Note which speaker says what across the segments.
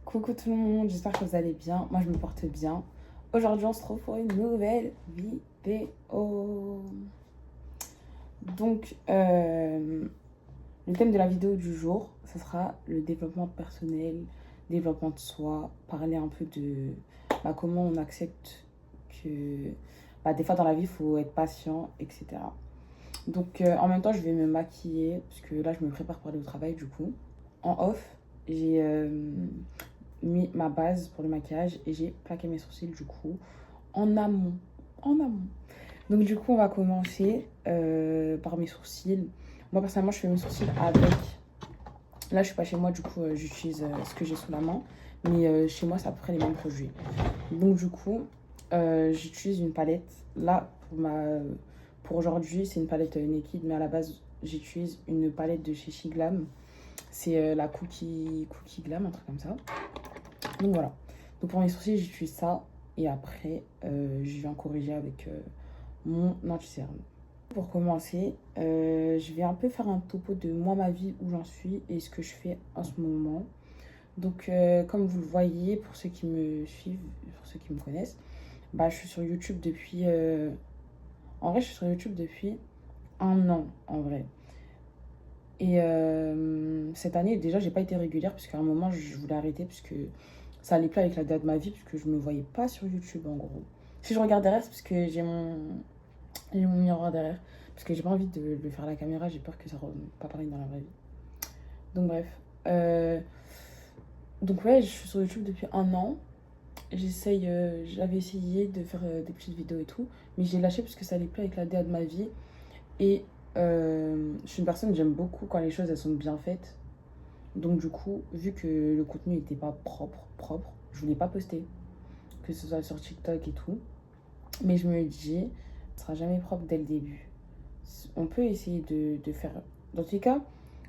Speaker 1: Coucou tout le monde, j'espère que vous allez bien. Moi je me porte bien. Aujourd'hui on se retrouve pour une nouvelle vidéo. Donc le thème de la vidéo du jour, ce sera le développement personnel, développement de soi, parler un peu de comment on accepte que des fois dans la vie il faut être patient, etc. Donc en même temps je vais me maquiller, parce que là je me prépare pour aller au travail du coup. En off, j'ai mis ma base pour le maquillage et j'ai plaqué mes sourcils du coup en amont. En amont. Donc du coup on va commencer par mes sourcils. Moi personnellement je fais mes sourcils avec... Là je suis pas chez moi du coup j'utilise ce que j'ai sous la main. Mais chez moi c'est à peu près les mêmes produits. Donc du coup j'utilise une palette. Là pour aujourd'hui c'est une palette Naked, mais à la base j'utilise une palette de chez Shiglam. C'est la Cookie Glam, un truc comme ça. Donc voilà. Donc pour mes sourcils, j'utilise ça. Et après, je viens corriger avec mon anti-cerne. Pour commencer, je vais un peu faire un topo de moi, ma vie, où j'en suis et ce que je fais en ce moment. Donc comme vous le voyez, pour ceux qui me suivent, pour ceux qui me connaissent, je suis sur YouTube depuis... En vrai, je suis sur YouTube depuis un an, en vrai. Et cette année, déjà, j'ai pas été régulière, parce qu'à un moment, je voulais arrêter, parce que ça allait plus avec la date de ma vie, parce que je me voyais pas sur YouTube, en gros. Si je regarde derrière, c'est parce que j'ai mon miroir derrière. Parce que j'ai pas envie de le faire à la caméra, j'ai peur que ça ne pas pareil dans la vraie vie. Donc bref. Donc ouais, je suis sur YouTube depuis un an. J'avais essayé de faire des petites vidéos et tout, mais j'ai lâché parce que ça allait plus avec la date de ma vie. Et je suis une personne, j'aime beaucoup quand les choses elles sont bien faites. Donc du coup, vu que le contenu n'était pas propre, je voulais pas poster, que ce soit sur TikTok et tout. Mais je me dis, ce sera jamais propre dès le début. On peut essayer de faire... Dans tous les cas,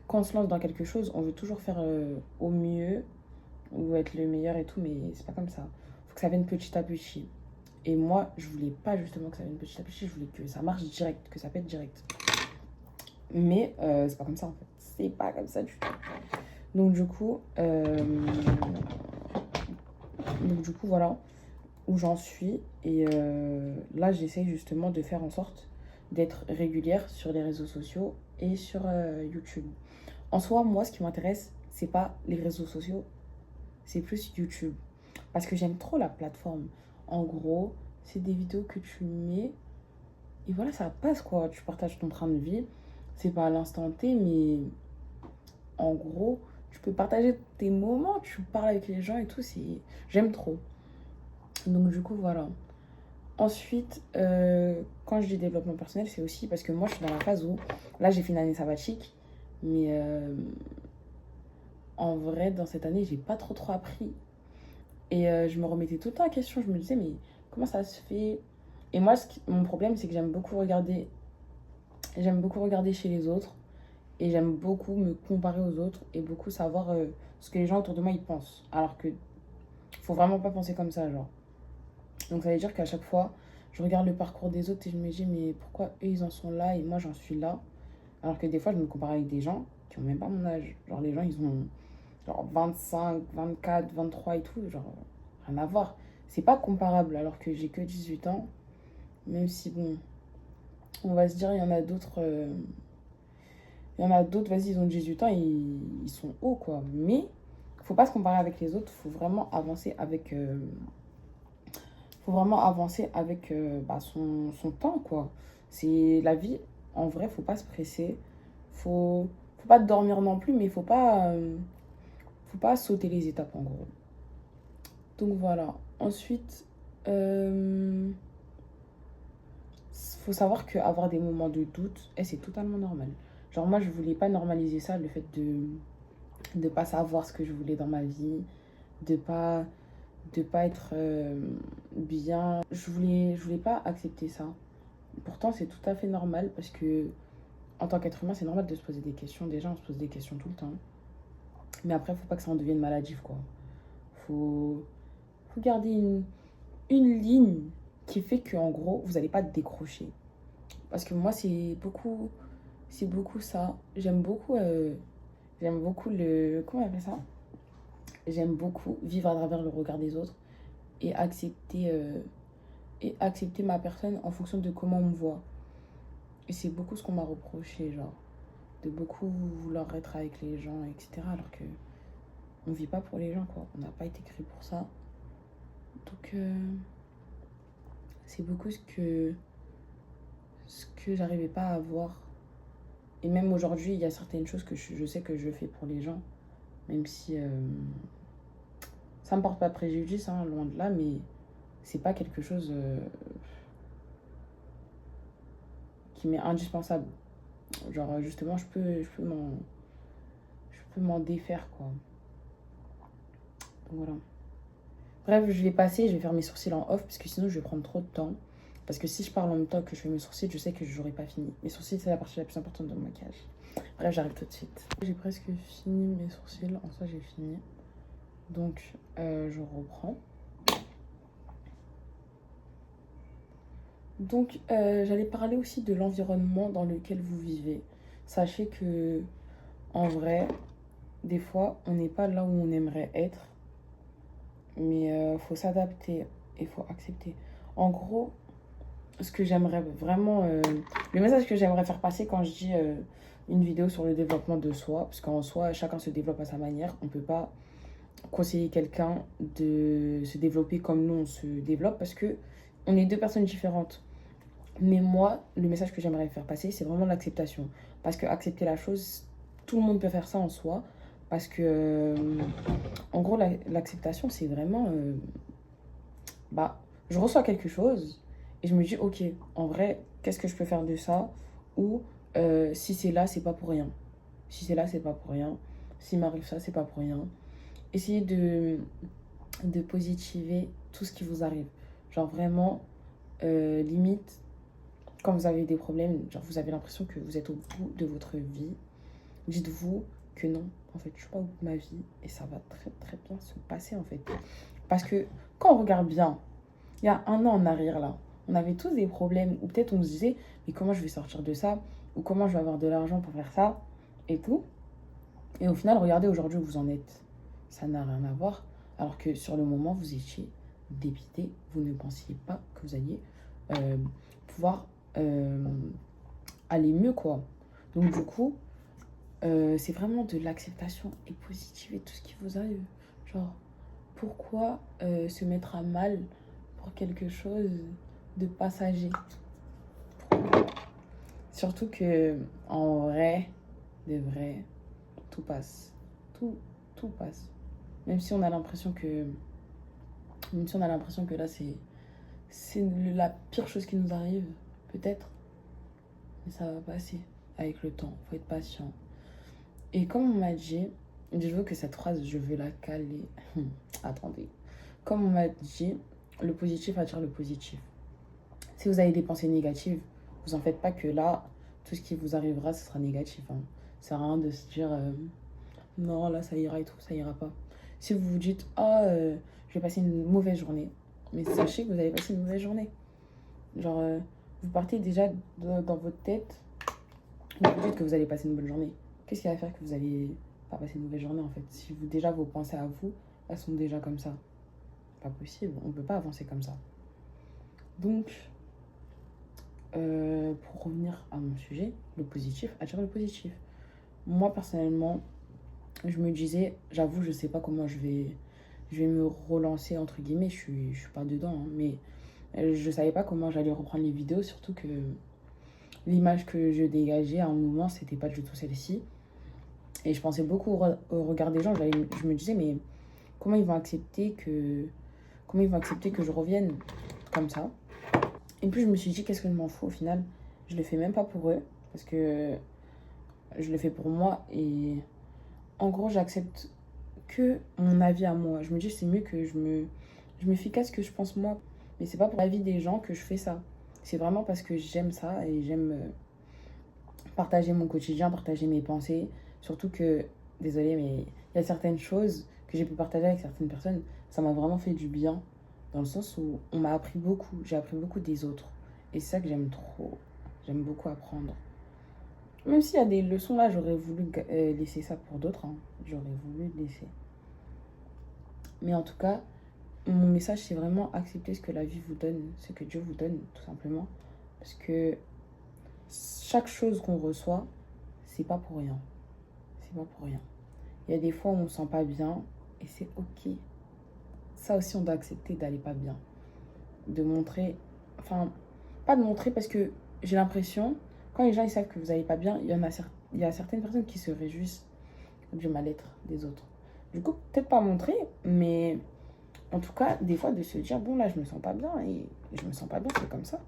Speaker 1: quand on se lance dans quelque chose, on veut toujours faire au mieux ou être le meilleur et tout, mais c'est pas comme ça. Faut que ça vienne petit à petit. Et moi, je voulais pas justement que ça vienne petit à petit, je voulais que ça marche direct, que ça pète direct. Mais c'est pas comme ça en fait. C'est pas comme ça du tout. Donc du coup, voilà où j'en suis. Et là, j'essaie justement de faire en sorte d'être régulière sur les réseaux sociaux et sur YouTube. En soi, moi, ce qui m'intéresse, c'est pas les réseaux sociaux, c'est plus YouTube. Parce que j'aime trop la plateforme. En gros, c'est des vidéos que tu mets et voilà, ça passe quoi. Tu partages ton train de vie. C'est pas à l'instant T, mais en gros, tu peux partager tes moments, tu parles avec les gens et tout. J'aime trop. Donc du coup, voilà. Ensuite, quand je dis développement personnel, c'est aussi parce que moi, je suis dans la phase où, là, j'ai fait une année sabbatique, mais en vrai, dans cette année, j'ai pas trop appris. Et je me remettais tout le temps en question. Je me disais, mais comment ça se fait? Et moi, mon problème, c'est que j'aime beaucoup regarder chez les autres, et j'aime beaucoup me comparer aux autres, et beaucoup savoir ce que les gens autour de moi, ils pensent. Alors que faut vraiment pas penser comme ça, genre. Donc ça veut dire qu'à chaque fois, je regarde le parcours des autres et je me dis, mais pourquoi eux, ils en sont là et moi, j'en suis là? Alors que des fois, je me compare avec des gens qui ont même pas mon âge. Genre, les gens, ils ont genre 25, 24, 23 et tout. Genre, rien à voir. C'est pas comparable alors que j'ai que 18 ans. Même si, bon, on va se dire, il y en a d'autres... vas-y, ils ont 18 ans, ils sont hauts, quoi. Mais, faut pas se comparer avec les autres. Faut vraiment avancer avec son temps, quoi. C'est la vie, en vrai, faut pas se presser. Faut pas dormir non plus, mais faut pas sauter les étapes, en gros. Donc voilà. Ensuite, faut savoir qu'avoir des moments de doute, c'est totalement normal. Genre, moi, je voulais pas normaliser ça, le fait de pas savoir ce que je voulais dans ma vie, de pas être bien. Je voulais pas accepter ça. Pourtant, c'est tout à fait normal parce que, en tant qu'être humain, c'est normal de se poser des questions. Déjà, on se pose des questions tout le temps. Mais après, faut pas que ça en devienne maladif, quoi. Faut, faut garder une ligne qui fait que, en gros, vous n'allez pas décrocher. Parce que moi, c'est beaucoup ça. J'aime beaucoup le... Comment on appelle ça? j'aime beaucoup vivre à travers le regard des autres et accepter ma personne en fonction de comment on me voit. Et c'est beaucoup ce qu'on m'a reproché, genre, de beaucoup vouloir être avec les gens, etc. Alors que on vit pas pour les gens, quoi. On n'a pas été créé pour ça. Donc, c'est beaucoup ce que j'arrivais pas à voir. Et même aujourd'hui, il y a certaines choses que je sais que je fais pour les gens, même si ça me porte pas préjudice, hein, loin de là, mais c'est pas quelque chose qui m'est indispensable. Genre, justement, je peux m'en défaire, quoi. Donc voilà. Bref, je vais faire mes sourcils en off, parce que sinon, je vais prendre trop de temps. Parce que si je parle en même temps que je fais mes sourcils, je sais que je n'aurai pas fini. Mes sourcils, c'est la partie la plus importante de mon maquillage. Bref, j'arrive tout de suite. J'ai presque fini mes sourcils. En soi, j'ai fini. Donc, je reprends. Donc, j'allais parler aussi de l'environnement dans lequel vous vivez. Sachez que, en vrai, des fois, on n'est pas là où on aimerait être. Mais il faut s'adapter et il faut accepter. En gros, ce que j'aimerais vraiment... le message que j'aimerais faire passer quand je dis une vidéo sur le développement de soi, parce qu'en soi, chacun se développe à sa manière. On ne peut pas conseiller quelqu'un de se développer comme nous, on se développe, parce que on est deux personnes différentes. Mais moi, le message que j'aimerais faire passer, c'est vraiment l'acceptation. Parce que accepter la chose, tout le monde peut faire ça en soi. Parce que, en gros, l'acceptation, c'est vraiment... bah, je reçois quelque chose et je me dis, ok, en vrai, qu'est-ce que je peux faire de ça? Ou si c'est là, c'est pas pour rien. Si c'est là, c'est pas pour rien. S'il m'arrive ça, c'est pas pour rien. Essayez de positiver tout ce qui vous arrive. Genre vraiment, limite, quand vous avez des problèmes, genre vous avez l'impression que vous êtes au bout de votre vie, dites-vous que non, en fait, je suis pas au bout de ma vie et ça va très très bien se passer en fait. Parce que quand on regarde bien, il y a un an en arrière là, on avait tous des problèmes ou peut-être on se disait mais comment je vais sortir de ça ou comment je vais avoir de l'argent pour faire ça et tout. Et au final, regardez aujourd'hui où vous en êtes. Ça n'a rien à voir. Alors que sur le moment, vous étiez dépité. Vous ne pensiez pas que vous alliez pouvoir aller mieux, quoi. Donc, du coup, c'est vraiment de l'acceptation et positiver tout ce qui vous arrive. Genre, pourquoi se mettre à mal pour quelque chose de passager? Surtout que, en vrai, de vrai, tout passe. Tout passe. Même si on a l'impression que... Même si on a l'impression que là, c'est la pire chose qui nous arrive, peut-être. Mais ça va passer avec le temps. Faut être patient. Et comme on m'a dit, je veux que cette phrase, je vais la caler. Attendez. Comme on m'a dit, le positif attire le positif. Si vous avez des pensées négatives, vous en faites pas que là, tout ce qui vous arrivera, ce sera négatif. Hein. Ça sert à rien de se dire non, là, ça ira et tout, ça ira pas. Si vous vous dites je vais passer une mauvaise journée, mais sachez que vous allez passer une mauvaise journée. Genre, vous partez déjà dans votre tête, vous vous dites que vous allez passer une bonne journée. Qu'est-ce qui va faire que vous allez pas passer une mauvaise journée en fait? Si vous, déjà vos pensées à vous, elles sont déjà comme ça. Pas possible, on peut pas avancer comme ça. Donc, pour revenir à mon sujet, le positif attire le positif. Moi, personnellement, je me disais, j'avoue, je sais pas comment je vais me relancer, entre guillemets, je suis pas dedans, hein, mais je savais pas comment j'allais reprendre les vidéos, surtout que l'image que je dégageais à un moment, c'était pas du tout celle-ci. Et je pensais beaucoup au regard des gens, je me disais, mais comment ils vont accepter que je revienne comme ça? Et puis je me suis dit, qu'est-ce que je m'en fous au final? Je le fais même pas pour eux, parce que je le fais pour moi et en gros, j'accepte que mon avis à moi. Je me dis, c'est mieux que je me fie qu'à ce que je pense moi. Mais c'est pas pour l'avis des gens que je fais ça. C'est vraiment parce que j'aime ça et j'aime partager mon quotidien, partager mes pensées. Surtout que, désolée, mais il y a certaines choses que j'ai pu partager avec certaines personnes. Ça m'a vraiment fait du bien. Dans le sens où on m'a appris beaucoup. J'ai appris beaucoup des autres. Et c'est ça que j'aime trop. J'aime beaucoup apprendre. Même s'il y a des leçons là, j'aurais voulu laisser ça pour d'autres. Hein. J'aurais voulu laisser. Mais en tout cas, mon message, c'est vraiment accepter ce que la vie vous donne, ce que Dieu vous donne, tout simplement. Parce que chaque chose qu'on reçoit, c'est pas pour rien. C'est pas pour rien. Il y a des fois où on ne se sent pas bien et c'est ok. Ça aussi, on doit accepter d'aller pas bien. De montrer, enfin, pas de montrer parce que j'ai l'impression, quand les gens ils savent que vous n'allez pas bien, il y a certaines personnes qui se réjouissent du mal-être des autres. Du coup, peut-être pas montrer, mais en tout cas, des fois, de se dire, bon, là, je me sens pas bien et je me sens pas bien, c'est comme ça.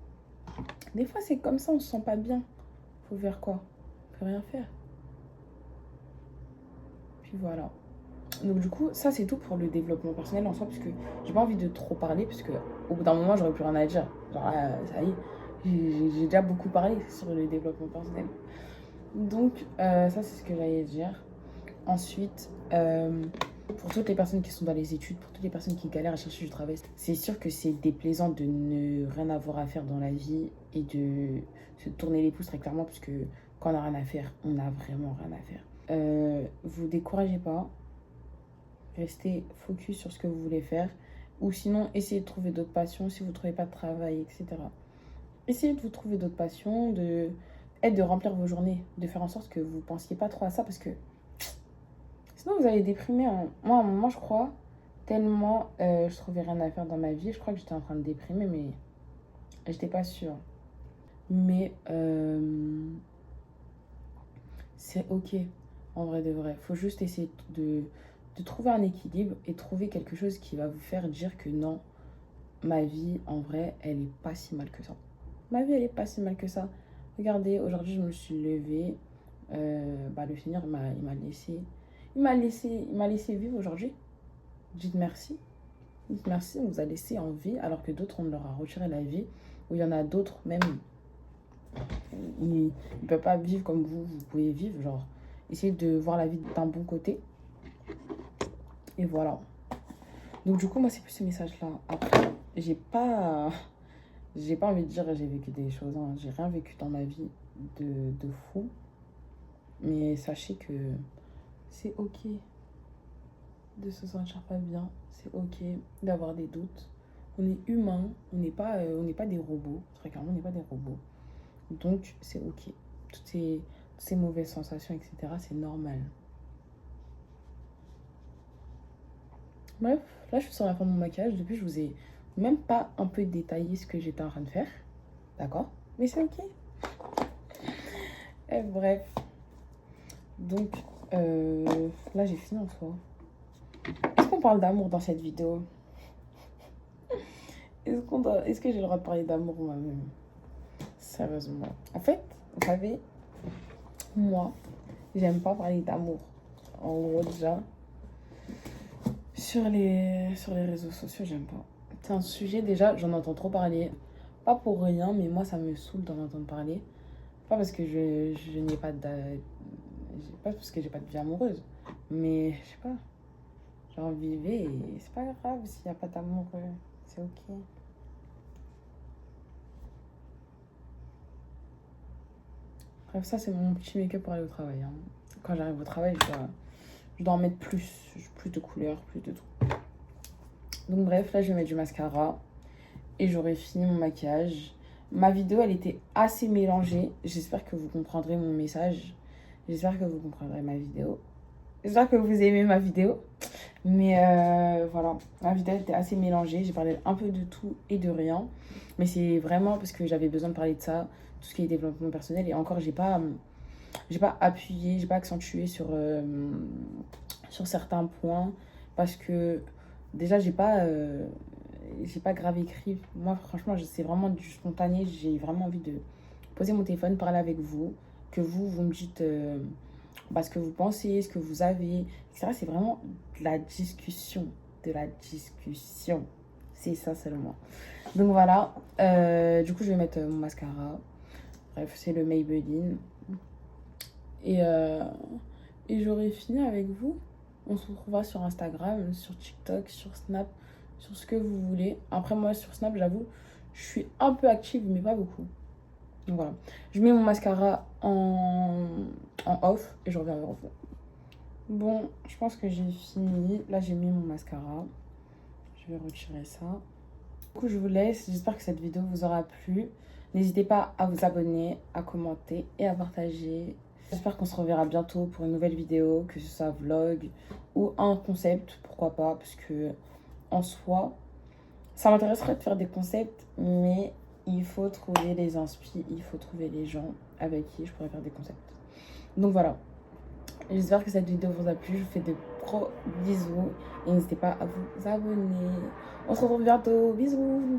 Speaker 1: Des fois, c'est comme ça, on se sent pas bien. Faut faire quoi? Faut rien faire. Puis voilà. Donc du coup, ça c'est tout pour le développement personnel en soi, parce que j'ai pas envie de trop parler, parce que au bout d'un moment, j'aurais plus rien à dire. Genre là, ça y est, j'ai déjà beaucoup parlé sur le développement personnel. Donc ça c'est ce que j'allais dire. Ensuite, pour toutes les personnes qui sont dans les études, pour toutes les personnes qui galèrent à chercher du travail, c'est sûr que c'est déplaisant de ne rien avoir à faire dans la vie et de se tourner les pouces très clairement, parce que quand on n'a rien à faire, on n'a vraiment rien à faire. Vous découragez pas, restez focus sur ce que vous voulez faire, ou sinon essayez de trouver d'autres passions si vous ne trouvez pas de travail, etc. Essayez de vous trouver d'autres passions, de remplir vos journées, de faire en sorte que vous ne pensiez pas trop à ça, parce que sinon vous allez déprimer. Moi, à un moment, je crois, tellement je trouvais rien à faire dans ma vie, je crois que j'étais en train de déprimer, mais j'étais pas sûre. Mais c'est ok, en vrai de vrai. Faut juste essayer de trouver un équilibre et trouver quelque chose qui va vous faire dire que non, ma vie, en vrai, elle est pas si mal que ça. Ma vie, elle est pas si mal que ça. Regardez, aujourd'hui, je me suis levée. Le Seigneur, il m'a laissé vivre aujourd'hui. Dites merci. Dites merci, on vous a laissé en vie, alors que d'autres, on leur a retiré la vie. Ou il y en a d'autres, même, ils ne peuvent pas vivre comme vous pouvez vivre. Genre, essayez de voir la vie d'un bon côté. Et voilà. Donc, du coup, moi, c'est plus ce message-là. Après, j'ai pas envie de dire j'ai vécu des choses. Hein. J'ai rien vécu dans ma vie de fou. Mais sachez que c'est ok de se sentir pas bien. C'est ok d'avoir des doutes. On est humain. On n'est pas des robots. Très clairement, on n'est pas des robots. Donc, c'est ok. Toutes ces mauvaises sensations, etc., c'est normal. Bref, là, je suis sur la fin de mon maquillage. Depuis, je vous ai même pas un peu détaillé ce que j'étais en train de faire. D'accord? Mais c'est ok. Et bref. Donc, là, j'ai fini en soi. Est-ce qu'on parle d'amour dans cette vidéo? Est-ce que j'ai le droit de parler d'amour moi-même? Sérieusement. En fait, vous savez, moi, j'aime pas parler d'amour. En gros, déjà, sur les réseaux sociaux, j'aime pas. C'est un sujet, déjà, j'en entends trop parler. Pas pour rien, mais moi, ça me saoule d'en entendre parler. Pas parce que je n'ai pas de... Pas parce que j'ai pas de vie amoureuse. Mais, je sais pas. Genre, vivez et c'est pas grave s'il n'y a pas d'amour. C'est ok. Bref, ça, c'est mon petit make-up pour aller au travail. Hein. Quand j'arrive au travail, je dois en mettre plus de couleurs, plus de tout. Donc bref, là je vais mettre du mascara et j'aurai fini mon maquillage. Ma vidéo, elle était assez mélangée. J'espère que vous comprendrez mon message. J'espère que vous comprendrez ma vidéo. J'espère que vous aimez ma vidéo. Mais voilà, ma vidéo était assez mélangée. J'ai parlé un peu de tout et de rien. Mais c'est vraiment parce que j'avais besoin de parler de ça, tout ce qui est développement personnel. Et encore, j'ai pas appuyé, j'ai pas accentué sur certains points. Parce que déjà, j'ai pas grave écrit. Moi, franchement, c'est vraiment du spontané. J'ai vraiment envie de poser mon téléphone, parler avec vous. Que vous me dites ce que vous pensez, ce que vous avez, etc. C'est vraiment de la discussion. De la discussion. C'est ça seulement. Donc voilà. Du coup, je vais mettre mon mascara. Bref, c'est le Maybelline. Et j'aurai fini avec vous. On se retrouvera sur Instagram, sur TikTok, sur Snap, sur ce que vous voulez. Après, moi, sur Snap, j'avoue, je suis un peu active, mais pas beaucoup. Donc voilà. Je mets mon mascara en off et je reviens vers vous. Bon, je pense que j'ai fini. Là, j'ai mis mon mascara. Je vais retirer ça. Du coup, je vous laisse. J'espère que cette vidéo vous aura plu. N'hésitez pas à vous abonner, à commenter et à partager. J'espère qu'on se reverra bientôt pour une nouvelle vidéo, que ce soit vlog ou un concept, pourquoi pas, parce que en soi, ça m'intéresserait de faire des concepts, mais il faut trouver les inspi, il faut trouver les gens avec qui je pourrais faire des concepts. Donc voilà, j'espère que cette vidéo vous a plu, je vous fais de gros bisous et n'hésitez pas à vous abonner. On se retrouve bientôt, bisous.